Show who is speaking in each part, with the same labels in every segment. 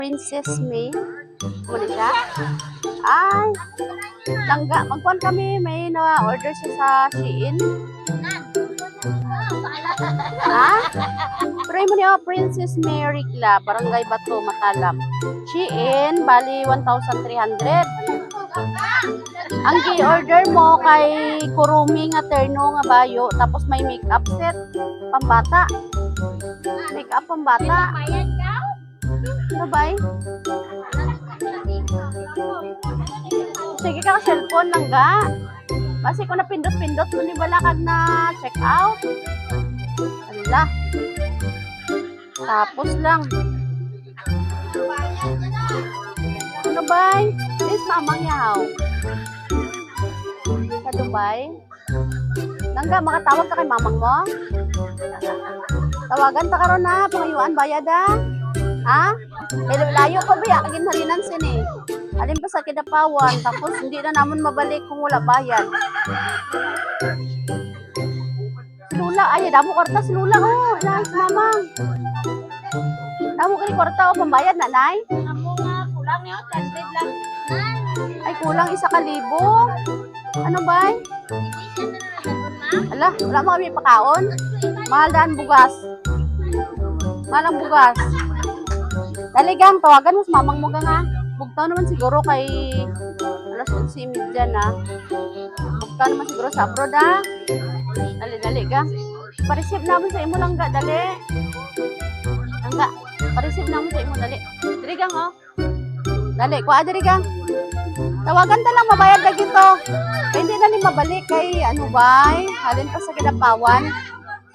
Speaker 1: Princess May. Muna siya. Ay, langga. Magkuhan kami. May na-order siya sa Shein. Ha? Try mo niya, Princess Mary Club. Barangay Bato, Matalam. Shein, bali 1,300. Ang gi-order mo kay Kurumi nga terno nga bayo. Tapos may makeup set. Pambata. Makeup pambata. Ano ba eh? Sige ka cellphone lang ga. Kasi kung napindot-pindot mo ni balakad na check out. Ala. Tapos lang. Ano ba eh? Is mamang yaw. Sa Dubai. Langga, makatawag ka kay mamang mo? Tawagan ta karon na. Pangayuan bayad ah. Ha? Layo pa ba ya? Ginhalinan sini. Alin pa sa Kidapawan. Tapos hindi na naman mabalik kung wala bayad. Si Lula. Ay, damo kwarta si Lula. Oh, ilan si mamang. Damo ka ni kwarta o pambayad na, nay?
Speaker 2: Ako nga, kulang yun. 100 lang.
Speaker 1: Ay, kulang 1,000. Ano ba? Ala, wala mo kami pakaon. Mahal daan bugas. Mahal ang bugas. Dali gang, tawagan mo sa mamang mo gang ha. Bugtaw naman siguro kay alas 11:30 na. Bugtaw naman siguro sa abroad ha. Dali gang. Pa-receive namin sa imo lang ga, dali. Langga, pa-receive namin sa imo, dali. Dali gang oh. Dali, kuha dali gang. Tawagan ta lang, mabayad lagi to. Kaya hindi na ni mabalik kay ano ba? Halin pa sa Kidapawan.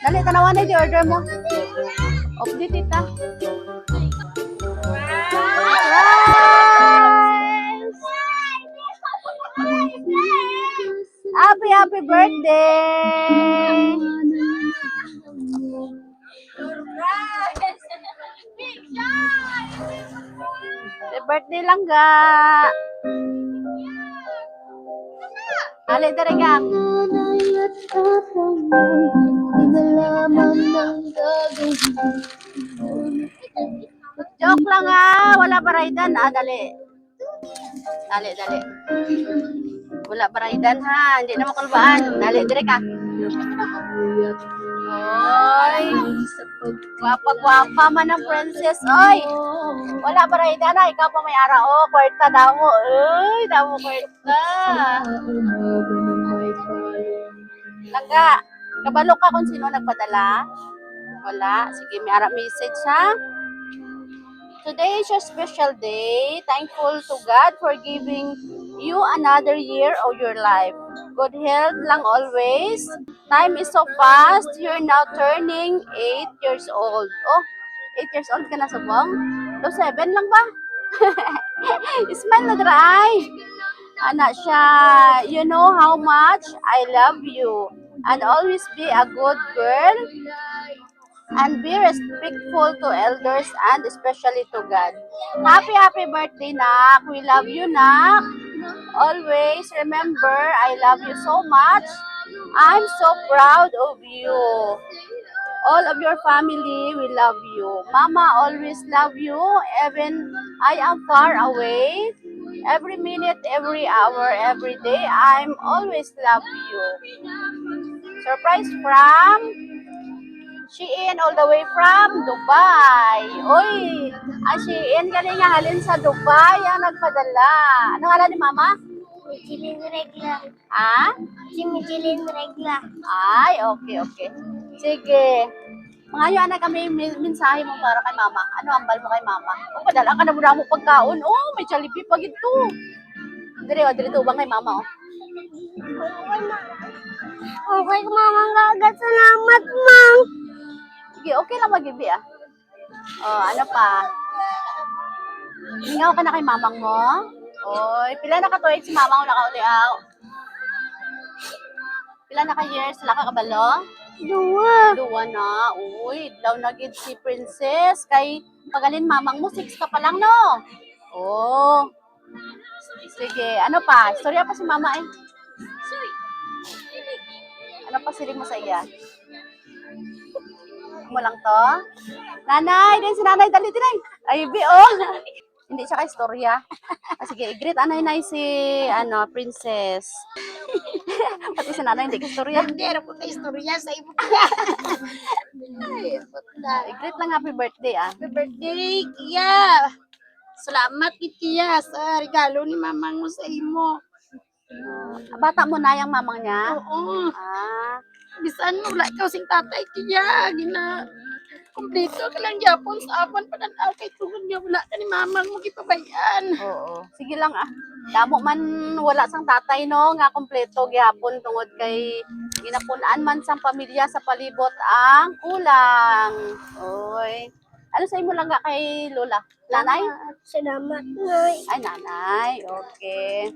Speaker 1: Dali, tanawan na di order mo. Update tita. Happy birthday! Happy birthday lang ga! Ali talaga. Joke lang ah, wala baraydan ah, dali. Dali. Wala baraydan ha, hindi na makulbaan. Dali, dire ka. Oy, gwapa man ang princess. Oy, wala baraydan ha, ikaw pa may ara. Oh, kwarta daw mo. Uy, daw mo kwarta. Langga, kabalo ka kung sino nagpadala? Wala. Sige, may ara message ha. Today is a special day. Thankful to God for giving you another year of your life. Good health lang always. Time is so fast. You're now turning 8 years old. Oh, 8 years old ka na subong? So, 7 lang ba? Smile na dry. Anak siya, you know how much I love you. And always be a good girl. And be respectful to elders and especially to God. Happy birthday, Nak. We love you, Nak. Always remember, I love you so much. I'm so proud of you. All of your family, we love you. Mama always love you, even I am far away. Every minute, every hour, every day, I'm always love you. Surprise from Shein all the way from Dubai. Uy, ang Shein galing nga halin sa Dubai ang nagpadala. Ano nga ni Mama?
Speaker 2: Michelin Regla.
Speaker 1: Ah?
Speaker 2: Si Michelin Regla.
Speaker 1: Ay, okay. Sige. Mga yun na kami mensahe mo para kay Mama. Ano ambal mo kay Mama? O, padala ka na muna mo pagkaon. Oh, may Jollibee pa gito. Dire to bang kay Mama, oh.
Speaker 2: Okay, mama agad. Salamat, Mang.
Speaker 1: Sige, okay lang mag-ibi ah. Oh, ano pa? Hingaw ka na kay mamang mo? Oy, pila na ka tuig si mamang nakauli-aw? Pila na ka years? Sila ka kabalo?
Speaker 2: 2.
Speaker 1: 2 na. Uy, daw na gid si princess. Kay pagalin mamang mo, 6 ka pa lang, no? Oh. Sige, ano pa? Istorya pa si mama eh. Ano pa siling mo sa iya? Mo lang to? Nanay, din si nanay, dali din ay. Ay, oh. Hindi siya ka-istorya. Sige, i-greet anay si, princess. Pati si nanay, hindi ka-istorya.
Speaker 2: Hindi, ano po kayo istorya sa imo. Ay, putla.
Speaker 1: I-greet lang happy birthday, ah.
Speaker 2: Happy birthday, Kia. Salamat, Kia, sa regalo ni mamang mo sa imo.
Speaker 1: Bata mo na yung mamang niya?
Speaker 2: Oo.
Speaker 1: Ah,
Speaker 2: Bisan mo, wala ikaw sing tatay, Kia. Kumpleto ka lang Japon sa apon pananaw kay tungod nga wala ka ni mamang mo gipabayan.
Speaker 1: oo. Sige lang, ah. Damo man wala sang tatay, no? Nga kompleto gihapon tungod kay ginapunan man sang pamilya sa palibot ang kulang. Oy. Ano sa imo lang kay Lola? Nanay?
Speaker 2: Salamat, Nay.
Speaker 1: Ay, nanay. Okay.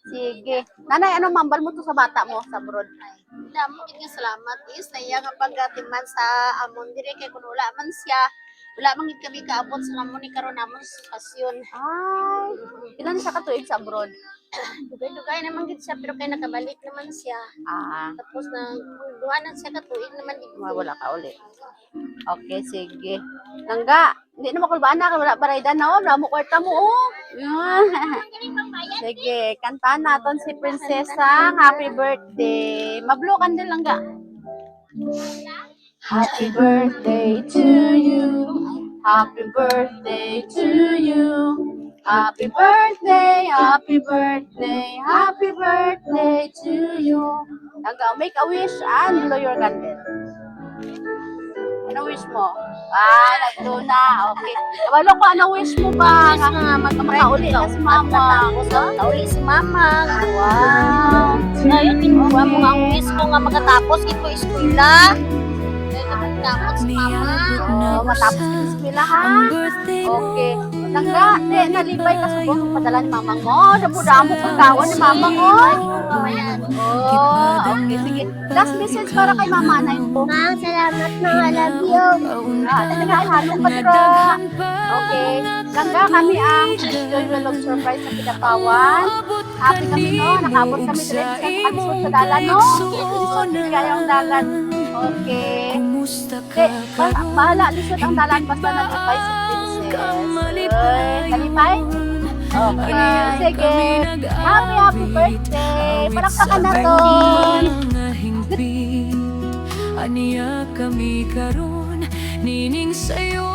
Speaker 1: Sige. Nanay, ano mambal mo to sa bata mo sa abroad?
Speaker 2: Damo gid nga salamat is na iya nga pagatiman sa amon dire kay kun wala man siya. Wala man gid kami kaabot sa namon ni karon namon sa sitwasyon.
Speaker 1: Ay, ilan siya katuig sa abroad?
Speaker 2: Dugay-dugay naman gid siya pero kay nakabalik naman siya.
Speaker 1: Ah,
Speaker 2: Tapos na duha na siya katuig naman dito.
Speaker 1: wala ka uli. Okay, sige. Langga, hindi na makulbaan na, wala barayda na, wala mo kwarta mo, oh. Sige, kanta naton si Prinsesa, happy birthday. Mablokan din langga. Happy birthday to you. Happy birthday to you. Happy birthday, happy birthday, happy birthday to you. Langga, make a wish and blow your candle. Ano wish mo? Ah, nagdo na. Okay. Walo ko, ano wish mo ba? Makauli na si mama.
Speaker 2: Nauli si mama.
Speaker 1: Wow.
Speaker 2: Ngayon, kinuha mo nga ang wish ko nga makatapos ito eskwela. Tapos si mama.
Speaker 1: Oh, matapos yung eskwela, ha? Okay. Langga, nalibay ka sa buong padala ni mamang mo. Damo-damo kang gawa ni mamang mo. Oh, okay. Sige. Last message para kay mama na po.
Speaker 2: Ma, salamat na. I love you.
Speaker 1: Naghahalong patro. Okay. Langga, kami ang Joy Vlog Surprise sa Pinapawan. Happy kami, no? Nakabot kami direct sa kalisod sa dalan, no? Lisod, kaya ang dagat. Okay. Okay. Bahala, lisod ang dalan basta nag-upay si Princess. Kalipay? Okay. Sige. Happy birthday. Palakpakan na to.
Speaker 3: Aniya kami karon nining sayo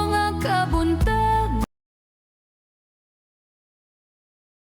Speaker 3: nga kabunta